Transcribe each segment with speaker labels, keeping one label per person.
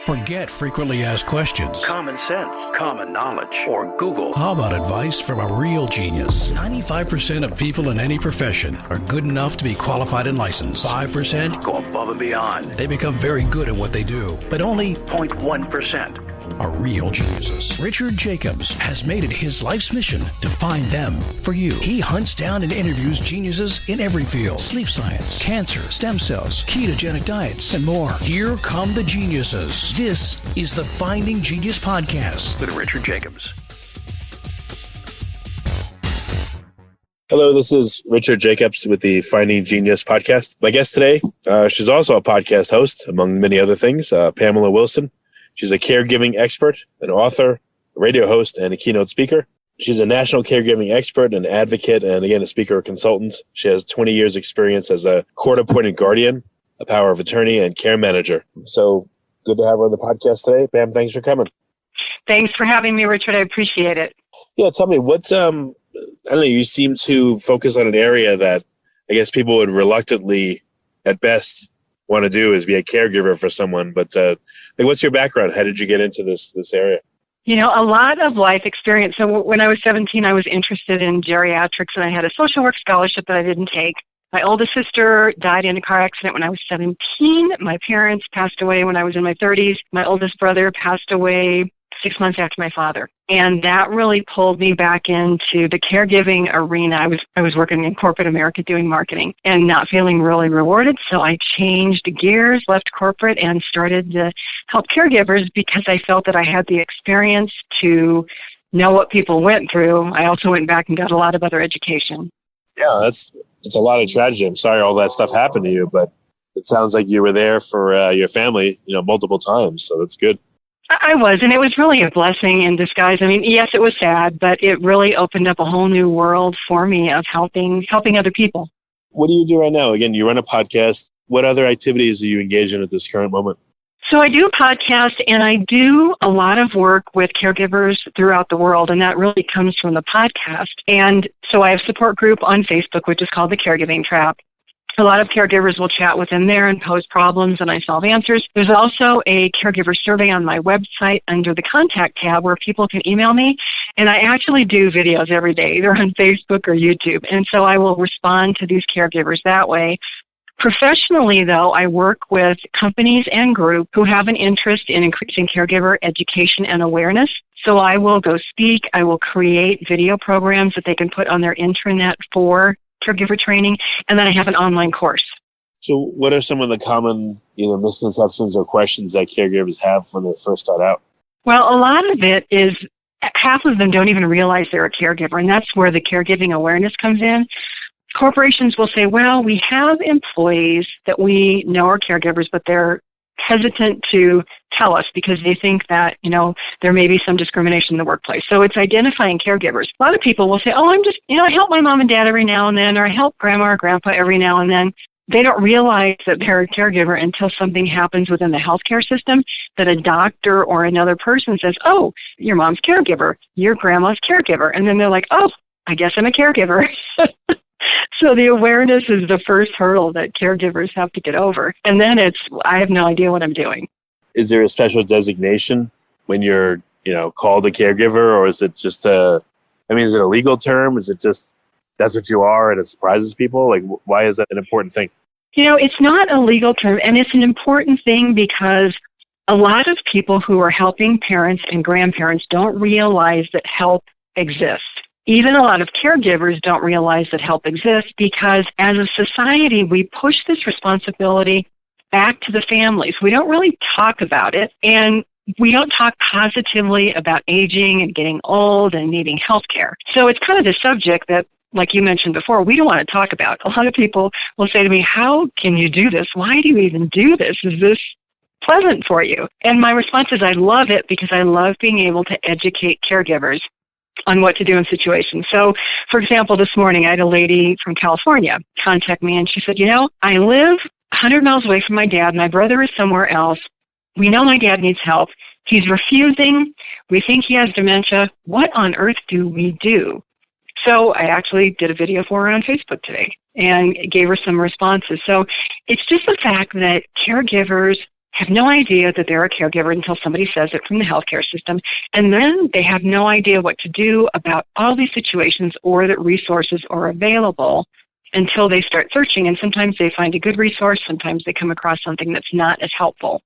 Speaker 1: Forget frequently asked questions,
Speaker 2: common sense, common knowledge, or Google.
Speaker 1: How about advice from a real genius? 95% of people in any profession are good enough to be qualified and licensed. 5%
Speaker 2: go above and beyond.
Speaker 1: They become very good at what they do, but only
Speaker 2: 0.1%
Speaker 1: are real geniuses. Richard Jacobs has made it his life's mission to find them for you. He hunts down and interviews geniuses in every field: sleep science, cancer, stem cells, ketogenic diets, and more. Here come the geniuses. This is the Finding Genius Podcast
Speaker 2: with Richard Jacobs.
Speaker 3: Hello, this is Richard Jacobs with the Finding Genius Podcast. My guest today, she's also a podcast host, among many other things, Pamela Wilson. She's a caregiving expert, an author, a radio host, and a keynote speaker. She's a national caregiving expert, an advocate, and again, a speaker or consultant. She has 20 years experience as a court-appointed guardian, a power of attorney, and care manager. So good to have her on the podcast today. Pam, thanks for coming.
Speaker 4: Thanks for having me, Richard. I appreciate it.
Speaker 3: Yeah, tell me, I don't know, you seem to focus on an area that I guess people would reluctantly, at best, want to do is be a caregiver for someone. But what's your background? How did you get into this area?
Speaker 4: You know, a lot of life experience. So when I was 17, I was interested in geriatrics, and I had a social work scholarship that I didn't take. My oldest sister died in a car accident when I was 17. My parents passed away when I was in my 30s. My oldest brother passed away 6 months after my father. And that really pulled me back into the caregiving arena. I was working in corporate America doing marketing and not feeling really rewarded. So I changed gears, left corporate, and started to help caregivers because I felt that I had the experience to know what people went through. I also went back and got a lot of other education.
Speaker 3: Yeah, it's a lot of tragedy. I'm sorry all that stuff happened to you, but it sounds like you were there for your family, multiple times. So that's good.
Speaker 4: I was, and it was really a blessing in disguise. I mean, yes, it was sad, but it really opened up a whole new world for me of helping other people.
Speaker 3: What do you do right now? Again, you run a podcast. What other activities are you engaged in at this current moment?
Speaker 4: So I do a podcast, and I do a lot of work with caregivers throughout the world, and that really comes from the podcast. And so I have a support group on Facebook, which is called the Caregiving Trap. A lot of caregivers will chat within there and pose problems, and I solve answers. There's also a caregiver survey on my website under the contact tab where people can email me, and I actually do videos every day, either on Facebook or YouTube, and so I will respond to these caregivers that way. Professionally, though, I work with companies and groups who have an interest in increasing caregiver education and awareness. So I will go speak, I will create video programs that they can put on their intranet for caregiver training, and then I have an online course.
Speaker 3: So what are some of the common misconceptions or questions that caregivers have when they first start out?
Speaker 4: Well, a lot of it is half of them don't even realize they're a caregiver, and that's where the caregiving awareness comes in. Corporations will say, well, we have employees that we know are caregivers, but they're hesitant to tell us because they think that, there may be some discrimination in the workplace. So it's identifying caregivers. A lot of people will say, I'm just, I help my mom and dad every now and then, or I help grandma or grandpa every now and then. They don't realize that they're a caregiver until something happens within the healthcare system that a doctor or another person says, oh, your mom's caregiver, your grandma's caregiver. And then they're like, oh, I guess I'm a caregiver. So the awareness is the first hurdle that caregivers have to get over. And then I have no idea what I'm doing.
Speaker 3: Is there a special designation when you're, called a caregiver, or is it just is it a legal term? Is it just, that's what you are and it surprises people? Like, why is that an important thing?
Speaker 4: It's not a legal term, and it's an important thing because a lot of people who are helping parents and grandparents don't realize that help exists. Even a lot of caregivers don't realize that help exists because as a society, we push this responsibility back to the families. We don't really talk about it, and we don't talk positively about aging and getting old and needing health care. So it's kind of the subject that, like you mentioned before, we don't want to talk about. A lot of people will say to me, how can you do this? Why do you even do this? Is this pleasant for you? And my response is I love it because I love being able to educate caregivers on what to do in situations. So, for example, this morning I had a lady from California contact me, and she said, I live 100 miles away from my dad. My brother is somewhere else. We know my dad needs help. He's refusing. We think he has dementia. What on earth do we do? So I actually did a video for her on Facebook today and gave her some responses. So it's just the fact that caregivers have no idea that they're a caregiver until somebody says it from the healthcare system. And then they have no idea what to do about all these situations or that resources are available until they start searching. And sometimes they find a good resource. Sometimes they come across something that's not as helpful.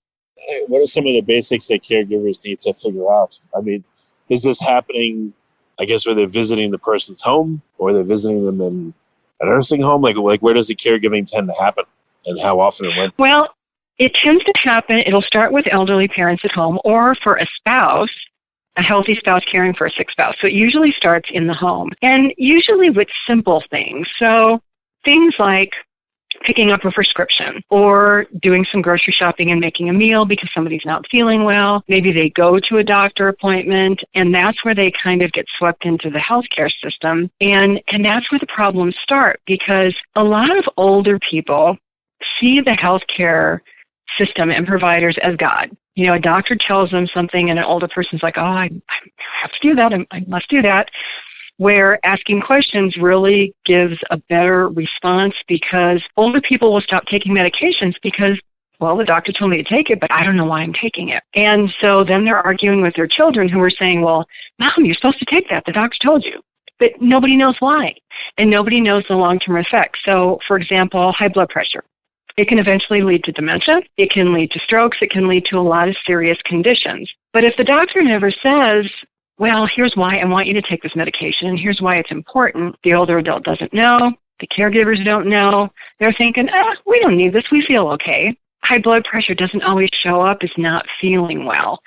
Speaker 3: What are some of the basics that caregivers need to figure out? I mean, is this happening, I guess, where they're visiting the person's home or they're visiting them in a nursing home? Like where does the caregiving tend to happen and how often and when?
Speaker 4: Well, it tends to happen, it'll start with elderly parents at home or for a spouse, a healthy spouse caring for a sick spouse. So it usually starts in the home and usually with simple things. So things like picking up a prescription or doing some grocery shopping and making a meal because somebody's not feeling well. Maybe they go to a doctor appointment, and that's where they kind of get swept into the healthcare system. And that's where the problems start, because a lot of older people see the healthcare system and providers as God. You know, a doctor tells them something and an older person's like, oh, I have to do that. I must do that. Where asking questions really gives a better response, because older people will stop taking medications because, well, the doctor told me to take it, but I don't know why I'm taking it. And so then they're arguing with their children who are saying, well, Mom, you're supposed to take that. The doctor told you. But nobody knows why, and nobody knows the long-term effects. So, for example, high blood pressure. It can eventually lead to dementia. It can lead to strokes. It can lead to a lot of serious conditions. But if the doctor never says, well, here's why I want you to take this medication, and here's why it's important, the older adult doesn't know, the caregivers don't know. They're thinking, we don't need this. We feel okay. High blood pressure doesn't always show up as not feeling well.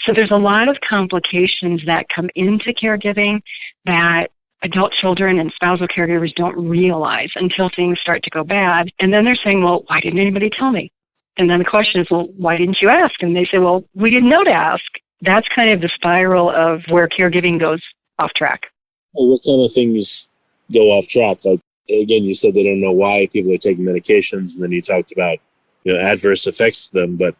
Speaker 4: So there's a lot of complications that come into caregiving that adult children and spousal caregivers don't realize until things start to go bad. And then they're saying, well, why didn't anybody tell me? And then the question is, well, why didn't you ask? And they say, well, we didn't know to ask. That's kind of the spiral of where caregiving goes off track.
Speaker 3: Well, what kind of things go off track? Like, again, you said they don't know why people are taking medications, and then you talked about, adverse effects to them. But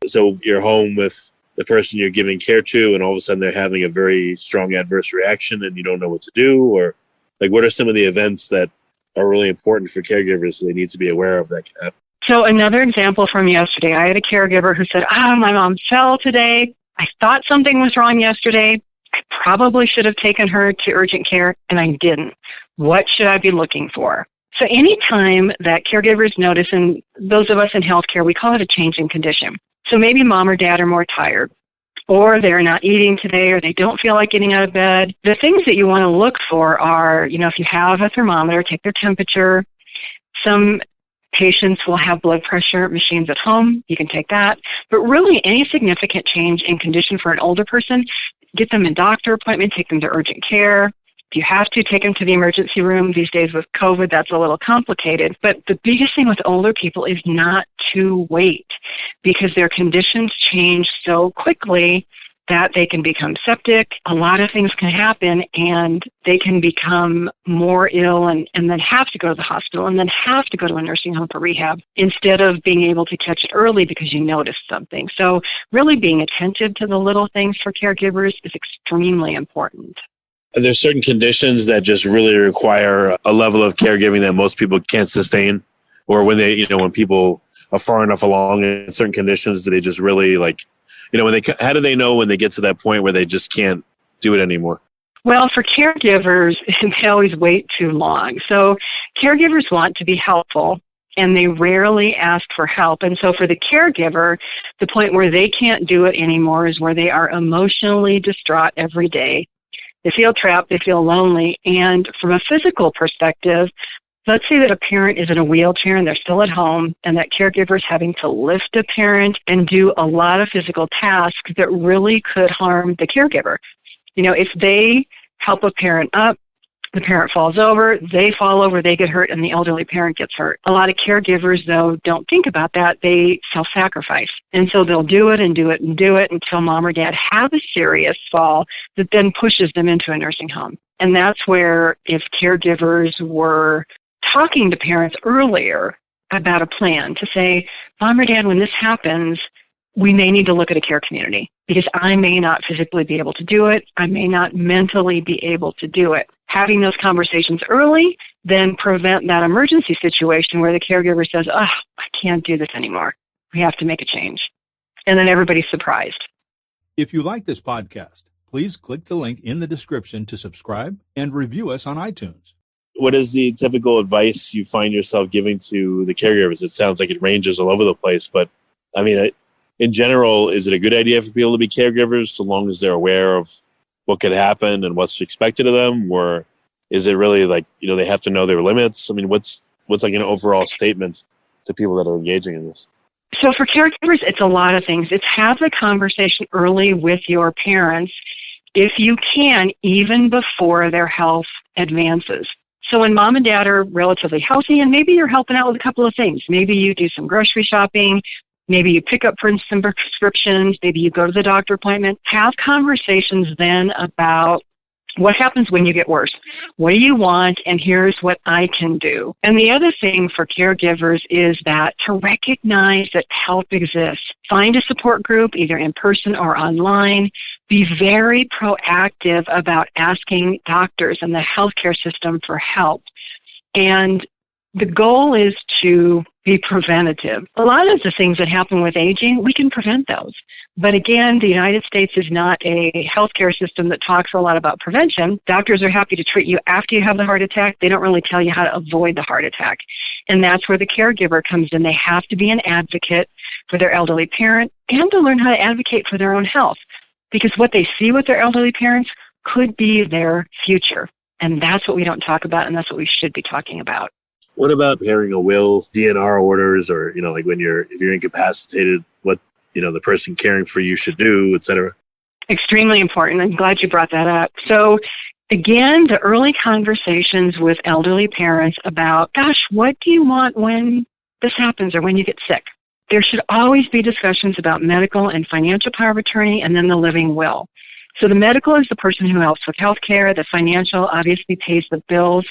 Speaker 3: so you're home with the person you're giving care to, and all of a sudden they're having a very strong adverse reaction and you don't know what to do? Or like, what are some of the events that are really important for caregivers so they need to be aware of that can happen?
Speaker 4: So another example from yesterday, I had a caregiver who said, my mom fell today. I thought something was wrong yesterday. I probably should have taken her to urgent care, and I didn't. What should I be looking for? So anytime that caregivers notice, and those of us in healthcare, we call it a change in condition. So maybe mom or dad are more tired, or they're not eating today, or they don't feel like getting out of bed. The things that you want to look for are, if you have a thermometer, take their temperature. Some patients will have blood pressure machines at home. You can take that. But really, any significant change in condition for an older person, get them a doctor appointment, take them to urgent care. If you have to, take them to the emergency room. These days with COVID, that's a little complicated. But the biggest thing with older people is not to wait, because their conditions change so quickly that they can become septic. A lot of things can happen, and they can become more ill and then have to go to the hospital and then have to go to a nursing home for rehab instead of being able to catch it early because you noticed something. So really being attentive to the little things for caregivers is extremely important.
Speaker 3: Are there certain conditions that just really require a level of caregiving that most people can't sustain? Or when they, when people are far enough along in certain conditions, do they just really how do they know when they get to that point where they just can't do it anymore?
Speaker 4: Well, for caregivers, they always wait too long. So caregivers want to be helpful, and they rarely ask for help. And so for the caregiver, the point where they can't do it anymore is where they are emotionally distraught every day. They feel trapped, they feel lonely. And from a physical perspective, let's say that a parent is in a wheelchair and they're still at home, and that caregiver is having to lift a parent and do a lot of physical tasks that really could harm the caregiver. If they help a parent up, the parent falls over, they fall over, they get hurt, and the elderly parent gets hurt. A lot of caregivers, though, don't think about that. They self-sacrifice. And so they'll do it and do it and do it until mom or dad have a serious fall that then pushes them into a nursing home. And that's where, if caregivers were talking to parents earlier about a plan to say, mom or dad, when this happens, we may need to look at a care community because I may not physically be able to do it. I may not mentally be able to do it. Having those conversations early then prevent that emergency situation where the caregiver says, I can't do this anymore. We have to make a change. and then everybody's surprised.
Speaker 5: If you like this podcast, please click the link in the description to subscribe and review us on iTunes.
Speaker 3: What is the typical advice you find yourself giving to the caregivers? It sounds like it ranges all over the place, but I mean, in general, is it a good idea for people to be caregivers so long as they're aware of what could happen and what's expected of them? Or is it really like, they have to know their limits? I mean, what's like an overall statement to people that are engaging in this?
Speaker 4: So for caregivers, it's a lot of things. It's have the conversation early with your parents, if you can, even before their health advances. So when mom and dad are relatively healthy, and maybe you're helping out with a couple of things. Maybe you do some grocery shopping. Maybe you pick up some prescriptions. Maybe you go to the doctor appointment. Have conversations then about what happens when you get worse. What do you want? And here's what I can do. And the other thing for caregivers is that to recognize that help exists. Find a support group, either in person or online. Be very proactive about asking doctors and the healthcare system for help. And the goal is to be preventative. A lot of the things that happen with aging, we can prevent those. But again, the United States is not a healthcare system that talks a lot about prevention. Doctors are happy to treat you after you have the heart attack. They don't really tell you how to avoid the heart attack. And that's where the caregiver comes in. They have to be an advocate for their elderly parent and to learn how to advocate for their own health. Because what they see with their elderly parents could be their future. And that's what we don't talk about, and that's what we should be talking about.
Speaker 3: What about preparing a will, DNR orders, or, like if you're incapacitated, what, the person caring for you should do, et cetera?
Speaker 4: Extremely important. I'm glad you brought that up. So again, the early conversations with elderly parents about, gosh, what do you want when this happens or when you get sick? There should always be discussions about medical and financial power of attorney and then the living will. So the medical is the person who helps with health care. The financial obviously pays the bills.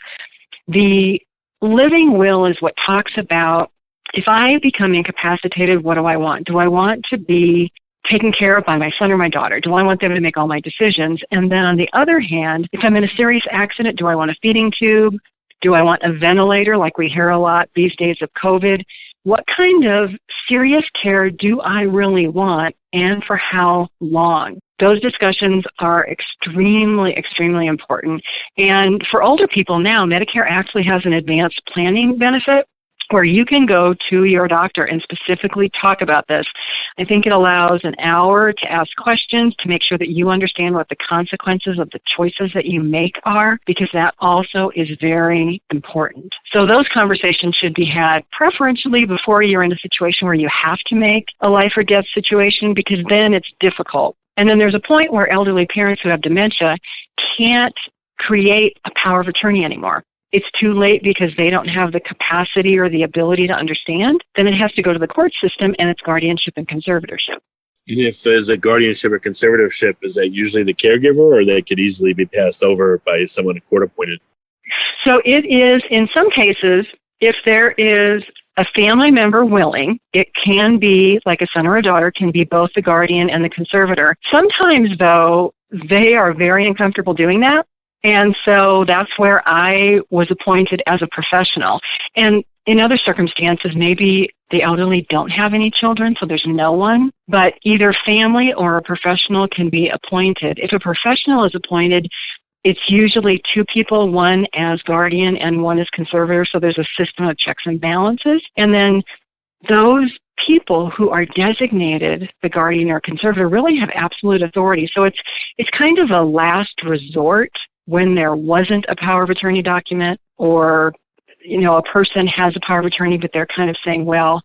Speaker 4: The living will is what talks about, if I become incapacitated, what do I want? Do I want to be taken care of by my son or my daughter? Do I want them to make all my decisions? And then on the other hand, if I'm in a serious accident, do I want a feeding tube? Do I want a ventilator like we hear a lot these days of COVID? What kind of serious care do I really want and for how long? Those discussions are extremely, extremely important. And for older people now, Medicare actually has an advanced planning benefit where you can go to your doctor and specifically talk about this. I think it allows an hour to ask questions to make sure that you understand what the consequences of the choices that you make are, because that also is very important. So those conversations should be had preferentially before you're in a situation where you have to make a life or death situation, because then it's difficult. And then there's a point where elderly parents who have dementia can't create a power of attorney anymore. It's too late because they don't have the capacity or the ability to understand. Then it has to go to the court system, and it's guardianship and conservatorship.
Speaker 3: And if there's a guardianship or conservatorship, is that usually the caregiver, or they could easily be passed over by someone court appointed?
Speaker 4: So it is, in some cases, if there is a family member willing, it can be, like a son or a daughter, can be both the guardian and the conservator. Sometimes, though, they are very uncomfortable doing that. And so that's where I was appointed as a professional. And in other circumstances, maybe the elderly don't have any children, so there's no one. But either family or a professional can be appointed. If a professional is appointed, it's usually two people, one as guardian and one as conservator. So there's a system of checks and balances. And then those people who are designated the guardian or conservator really have absolute authority. So it's kind of a last resort when there wasn't a power of attorney document, or, a person has a power of attorney, but they're kind of saying, well,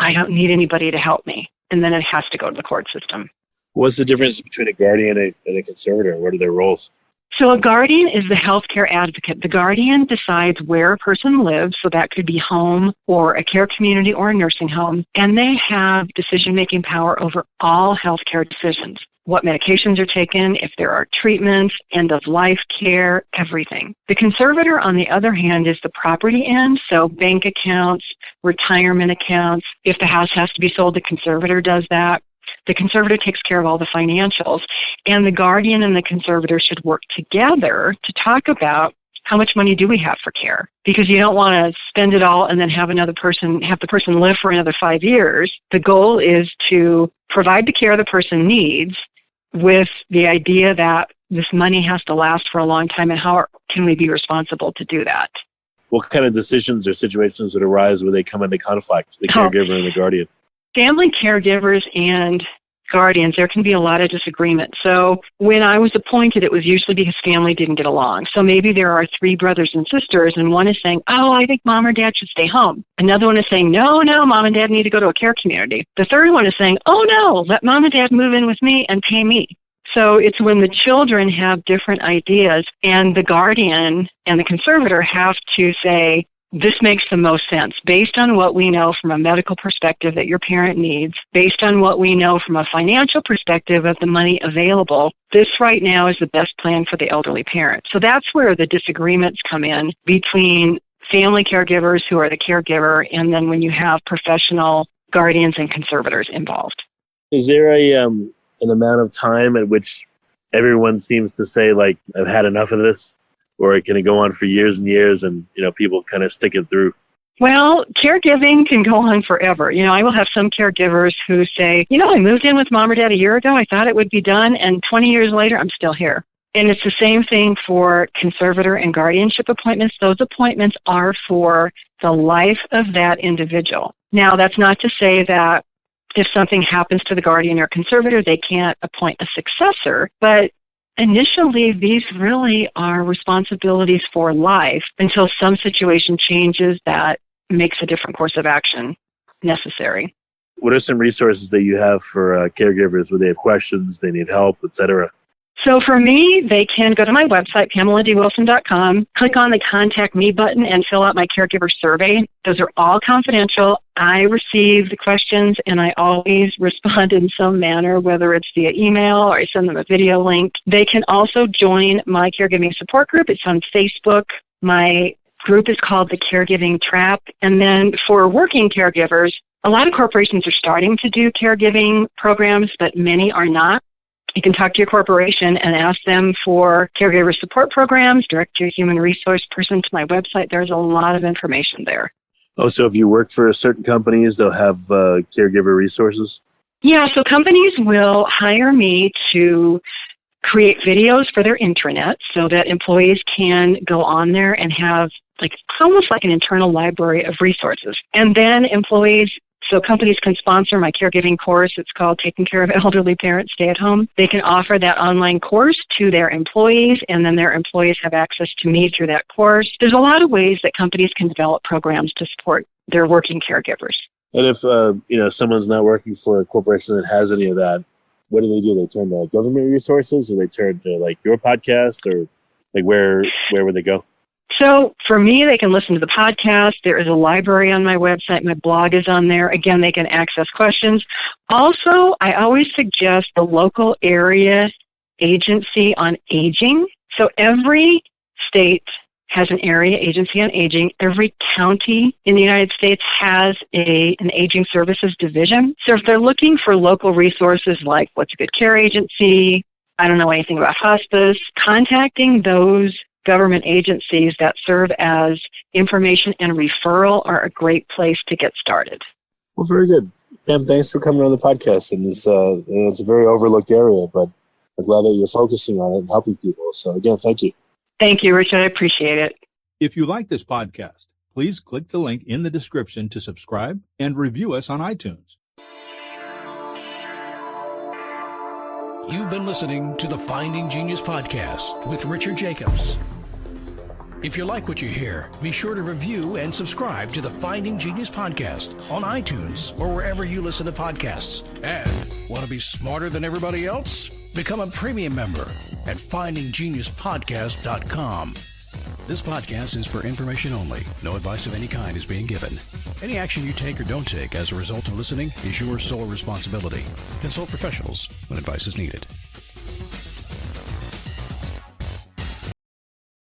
Speaker 4: I don't need anybody to help me. And then it has to go to the court system.
Speaker 3: What's the difference between a guardian and a conservator? What are their roles?
Speaker 4: So a guardian is the healthcare advocate. The guardian decides where a person lives, so that could be home or a care community or a nursing home, and they have decision-making power over all healthcare decisions. What medications are taken, if there are treatments, end-of-life care, everything. The conservator, on the other hand, is the property end, so bank accounts, retirement accounts. If the house has to be sold, the conservator does that. The conservator takes care of all the financials, and the guardian and the conservator should work together to talk about how much money do we have for care? Because you don't want to spend it all and then have the person live for another 5 years. The goal is to provide the care the person needs with the idea that this money has to last for a long time, and how can we be responsible to do that?
Speaker 3: What kind of decisions or situations would arise where they come into conflict, the caregiver and the guardian?
Speaker 4: Family caregivers and guardians, there can be a lot of disagreement. So when I was appointed, it was usually because family didn't get along. So maybe there are 3 brothers and sisters, and one is saying, oh, I think mom or dad should stay home. Another one is saying, no, mom and dad need to go to a care community. The third one is saying, oh, no, let mom and dad move in with me and pay me. So it's when the children have different ideas, and the guardian and the conservator have to say, this makes the most sense based on what we know from a medical perspective that your parent needs, based on what we know from a financial perspective of the money available. This right now is the best plan for the elderly parent. So that's where the disagreements come in between family caregivers who are the caregiver, and then when you have professional guardians and conservators involved.
Speaker 3: Is there an amount of time at which everyone seems to say, like, I've had enough of this? Or can it go on for years and years and, people kind of stick it through?
Speaker 4: Well, caregiving can go on forever. I will have some caregivers who say, I moved in with mom or dad a year ago. I thought it would be done. And 20 years later, I'm still here. And it's the same thing for conservator and guardianship appointments. Those appointments are for the life of that individual. Now, that's not to say that if something happens to the guardian or conservator, they can't appoint a successor. But initially, these really are responsibilities for life until some situation changes that makes a different course of action necessary.
Speaker 3: What are some resources that you have for caregivers where they have questions, they need help, etc.?
Speaker 4: So for me, they can go to my website, PamelaDWilson.com, click on the Contact Me button, and fill out my caregiver survey. Those are all confidential. I receive the questions, and I always respond in some manner, whether it's via email or I send them a video link. They can also join my caregiving support group. It's on Facebook. My group is called the Caregiving Trap. And then for working caregivers, a lot of corporations are starting to do caregiving programs, but many are not. You can talk to your corporation and ask them for caregiver support programs, direct your human resource person to my website. There's a lot of information there.
Speaker 3: Oh, so if you work for certain companies, they'll have caregiver resources?
Speaker 4: Yeah, so companies will hire me to create videos for their intranet so that employees can go on there and have almost like an internal library of resources. And then so companies can sponsor my caregiving course. It's called Taking Care of Elderly Parents Stay at Home. They can offer that online course to their employees, and then their employees have access to me through that course. There's a lot of ways that companies can develop programs to support their working caregivers.
Speaker 3: And if someone's not working for a corporation that has any of that, what do? They turn to government resources, or they turn to your podcast, or where would they go?
Speaker 4: So for me, they can listen to the podcast. There is a library on my website. My blog is on there. Again, they can access questions. Also, I always suggest the local area agency on aging. So every state has an area agency on aging. Every county in the United States has an aging services division. So if they're looking for local resources like what's a good care agency, I don't know anything about hospice, contacting those government agencies that serve as information and referral are a great place to get started.
Speaker 3: Well, very good. Pam, thanks for coming on the podcast. And it's a very overlooked area, but I'm glad that you're focusing on it and helping people. So again, thank you.
Speaker 4: Thank you, Richard. I appreciate it.
Speaker 5: If you like this podcast, please click the link in the description to subscribe and review us on iTunes.
Speaker 1: You've been listening to the Finding Genius podcast with Richard Jacobs. If you like what you hear, be sure to review and subscribe to the Finding Genius podcast on iTunes or wherever you listen to podcasts. And want to be smarter than everybody else? Become a premium member at findinggeniuspodcast.com. This podcast is for information only. No advice of any kind is being given. Any action you take or don't take as a result of listening is your sole responsibility. Consult professionals when advice is needed.